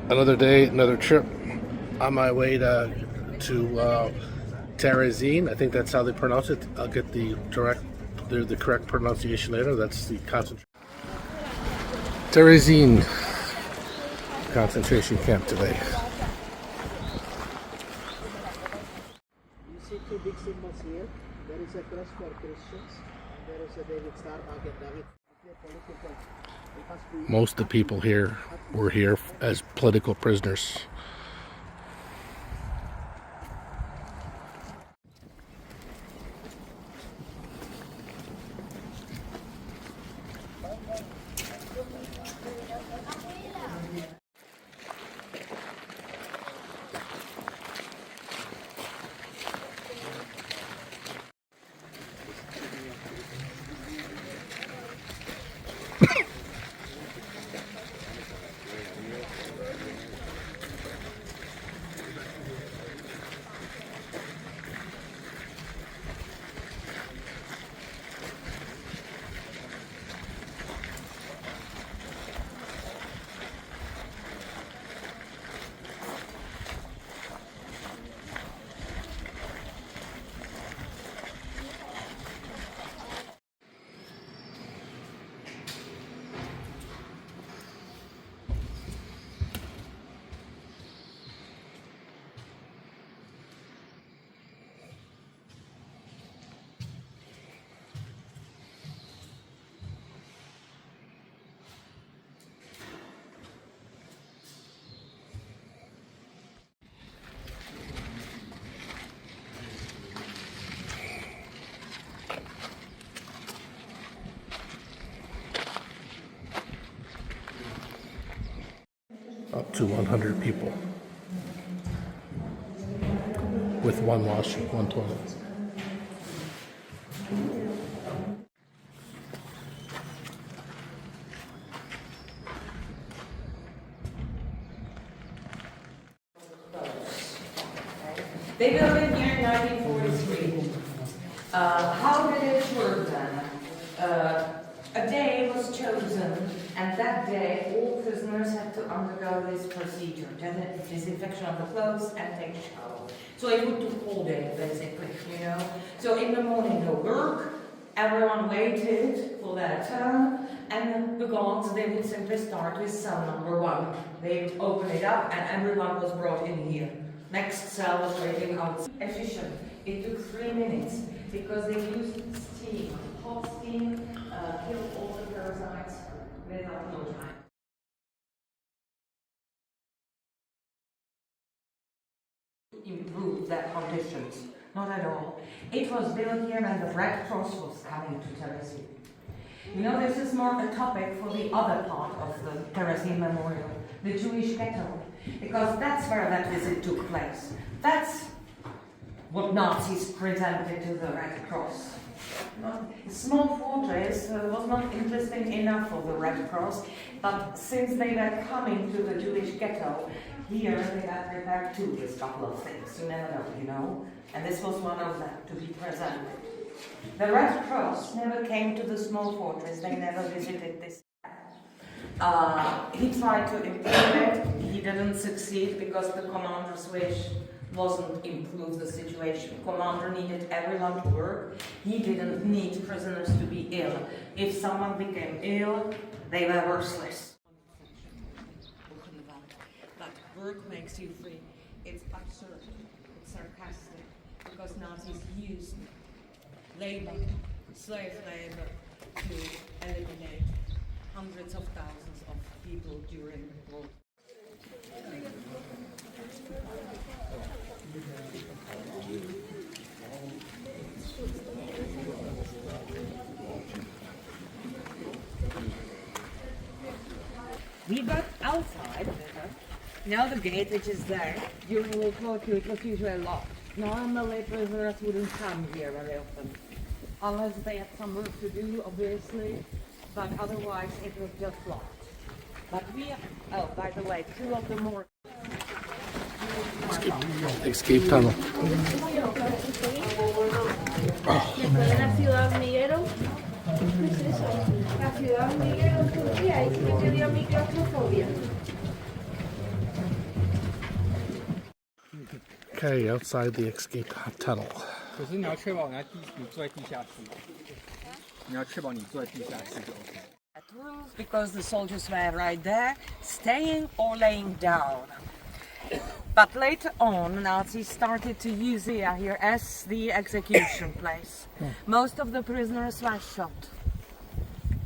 Another day, another trip on my way to Terezin. I think that's how they pronounce it. I'll get the correct pronunciation later. That's the concentration. Terezin concentration camp today. You see two big symbols here. There is a cross for Christians, and there is a David Star, David. Most of the people here were here as political prisoners. Up to 100 people with one washroom, one toilet. They built it here in 1943. How did it work then? A day was chosen, and that day all prisoners had to undergo this procedure, disinfection of the clothes and take a shower. So it would take all day, basically, you know. So in the morning they work, everyone waited for their turn, and the guards, they would simply start with cell number 1. They would open it up, and everyone was brought in here. Next cell was waiting out. Efficient. It took 3 minutes because they used steam, hot steam, killed all the parasites without no time. Improve their conditions. Not at all. It was built here when the Red Cross was coming to Terezin. You know, this is more a topic for the other part of the Terezin Memorial, the Jewish Ghetto, because that's where that visit took place. That's what Nazis presented to the Red Cross. A small fortress was not interesting enough for the Red Cross, but since they were coming to the Jewish Ghetto, here they had prepared too with a couple of things. You never know, you know? And this was one of them, to be presented. The Red Cross never came to the small fortress, they never visited this. He tried to improve it, he didn't succeed because the commander's wish wasn't improve the situation. Commander needed everyone to work, he didn't need prisoners to be ill. If someone became ill, they were worthless. That work makes you free. It's absurd, it's sarcastic, because Nazis used labor, slave labor, to eliminate hundreds of thousands of people during the war. We got outside. Now the gate, which is there, during World War II, it was usually locked. Normally prisoners wouldn't come here very often, unless they had some work to do, obviously, but otherwise it was just locked. But we, oh, by the way, 2 of the more... Escape tunnel. La ciudad hormiguero. La ciudad hormiguero en Turquía y que me dio mi claustrofobia. Okay, outside the escape tunnel. 可是你要确保你坐在地下室，你要确保你坐在地下室就 OK。 At roof because the soldiers were right there, staying or laying down. But later on, Nazis started to use the area here as the execution place. Most of the prisoners were shot.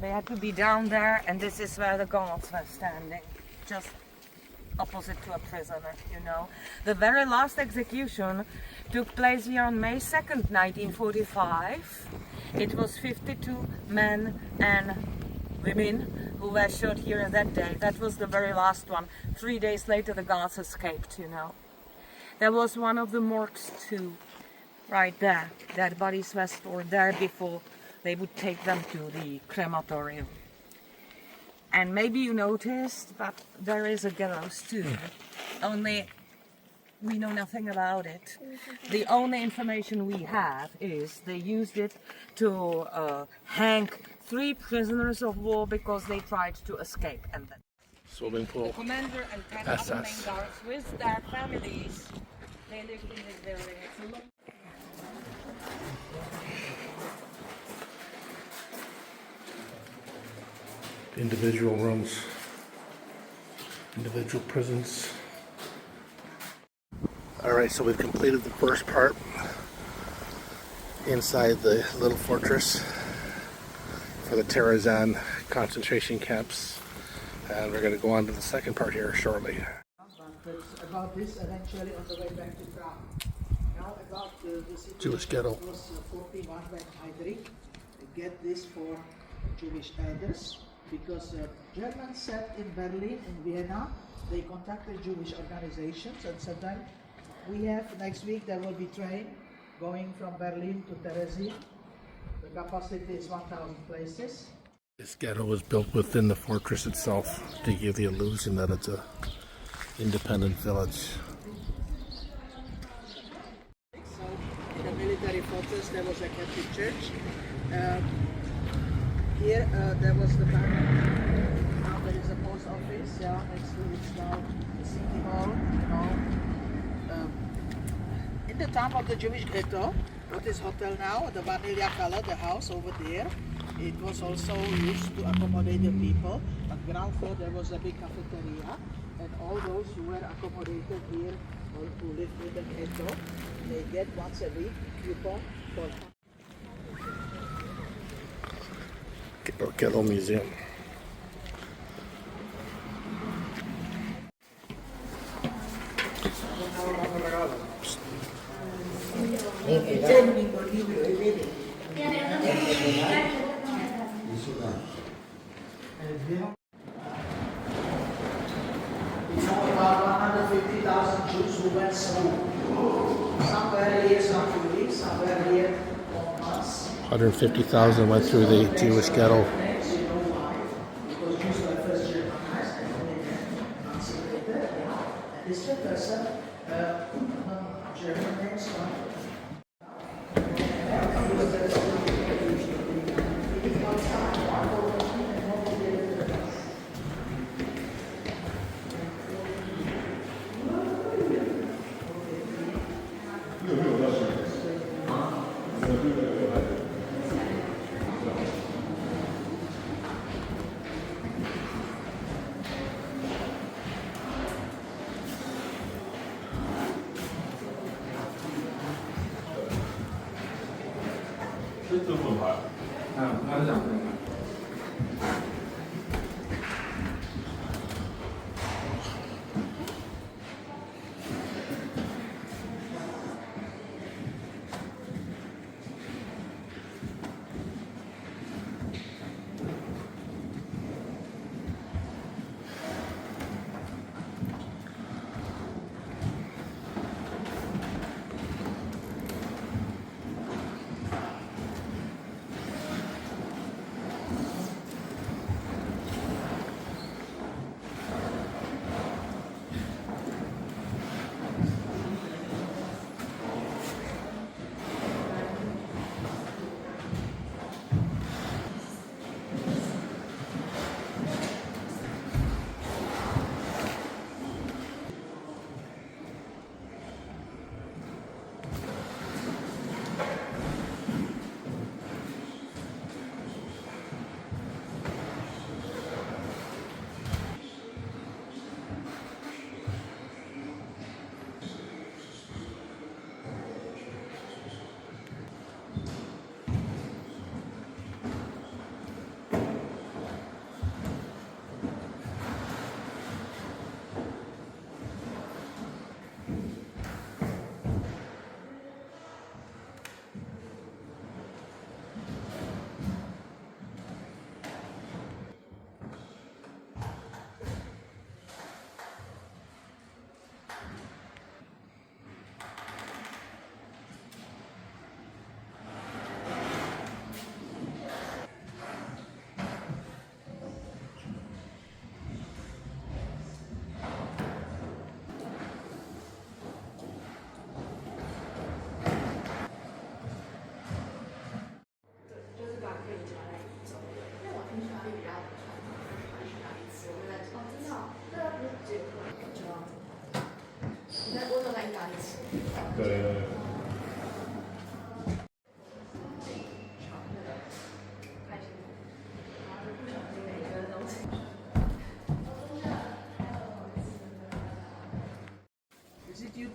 They had to be down there, and this is where the guards were standing, just opposite to a prisoner, you know. The very last execution took place here on May 2nd, 1945. It was 52 men and women who were shot here that day. That was the very last one. 3 days later, the guards escaped, you know. There was one of the morgues too, right there. Dead bodies were stored there before they would take them to the crematorium. And maybe you noticed, but there is a gallows too. Only we know nothing about it. The only information we have is they used it to hang 3 prisoners of war because they tried to escape. And then Swimming the pool. commander and 10 other main SS. guards with their families, they lived in this building. It's a long Individual rooms. Individual prisons. Alright, so we've completed the first part inside the little fortress for the Terezin concentration camps. And we're going to go on to the second part here shortly. About this eventually on the way back to Prague. Now about the situation Jewish ghetto. was 41 when Heydrich get this for Jewish elders because Germans said in Berlin, in Vienna, they contacted Jewish organizations and said that we have next week there will be train going from Berlin to Terezin. The capacity is 1,000 places. This ghetto was built within the fortress itself to give the illusion that it's a independent village. So in the military fortress there was a Catholic church. Here there was the bank. Now there is a post office. Yeah, next to it's now the city hall. You know, in the time of the Jewish ghetto, what is hotel now? The vanilla color, the house over there. It was also used to accommodate the people. On ground floor there was a big cafeteria, and all those who were accommodated here or who lived in the ghetto, they get once a week coupon for Ghetto Museum. about 150,000 Jews who went through. Some were here, some 2 weeks, some were here for months. 150,000 went through the Jewish ghetto. Names you know why? Because Jews were first Germanized and only then emancipated. And this person, German names from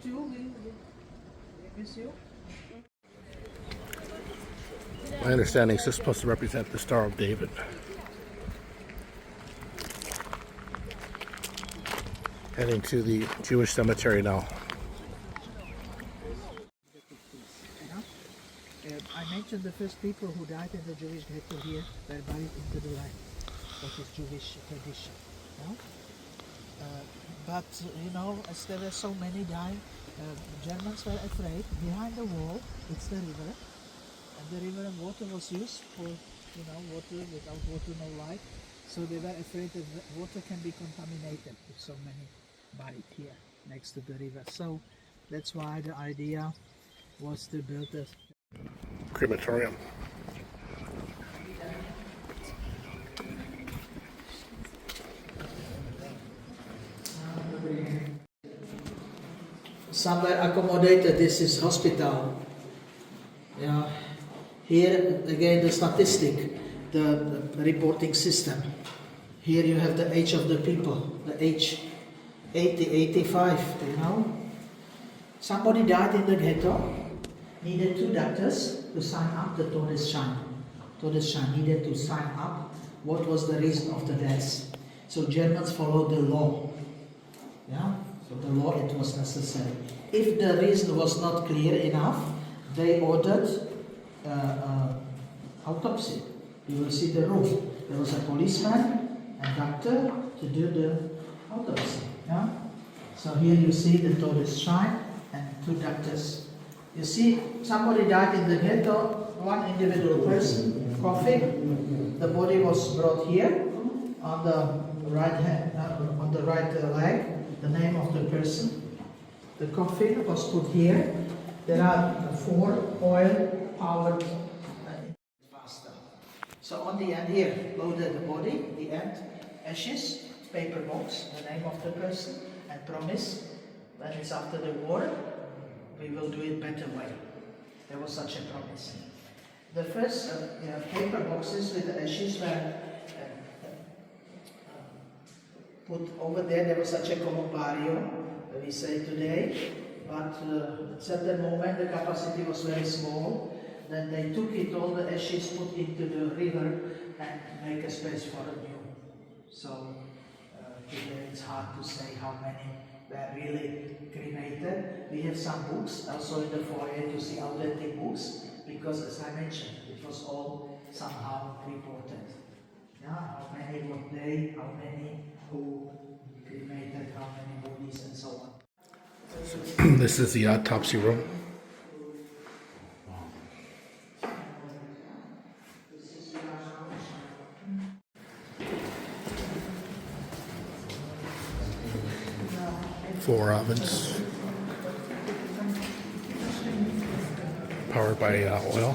too. We miss you. My understanding is this is supposed to represent the Star of David. Heading to the Jewish cemetery now. I mentioned the first people who died in the Jewish ghetto here were buried into the land. That is Jewish tradition. Yeah? But you know, as there were so many dying, Germans were afraid. Behind the wall, it's the river, and the river and water was used for, you know, water. Without water, no life. So they were afraid that the water can be contaminated if so many buried here next to the river. So that's why the idea was to build a Crematorium. somewhere accommodated. This is hospital. Yeah. Here again the statistic, the reporting system. Here you have the age of the people, the age 80, 85, you know. Somebody died in the ghetto, needed 2 doctors to sign up the Todesschein. Todesschein needed to sign up what was the reason of the death. So Germans followed the law. Yeah? So the law, it was necessary. If the reason was not clear enough, they ordered autopsy. You will see the room. There was a policeman and doctor to do the autopsy. Yeah? So here you see the Todesschein and 2 doctors. You see, somebody died in the ghetto, 1 individual person, coffin. The body was brought here on the right hand, on the right leg, the name of the person. The coffin was put here. There are 4 oil-powered faster. So on the end here, loaded the body, the end, ashes, paper box, the name of the person, and promise, when it's after the war, we will do it better way. There was such a promise. The first paper boxes with the ashes were put over there. There was such a columbario, we say today, but at certain moment the capacity was very small. Then they took it, all the ashes, put into the river and make a space for a new. So today it's hard to say how many were really cremated. We have some books also in the foyer to see authentic books, because as I mentioned, it was all somehow reported. Yeah, how many, what day, how many, who cremated, how many bodies, and so on. This is the autopsy room. Four ovens powered by oil.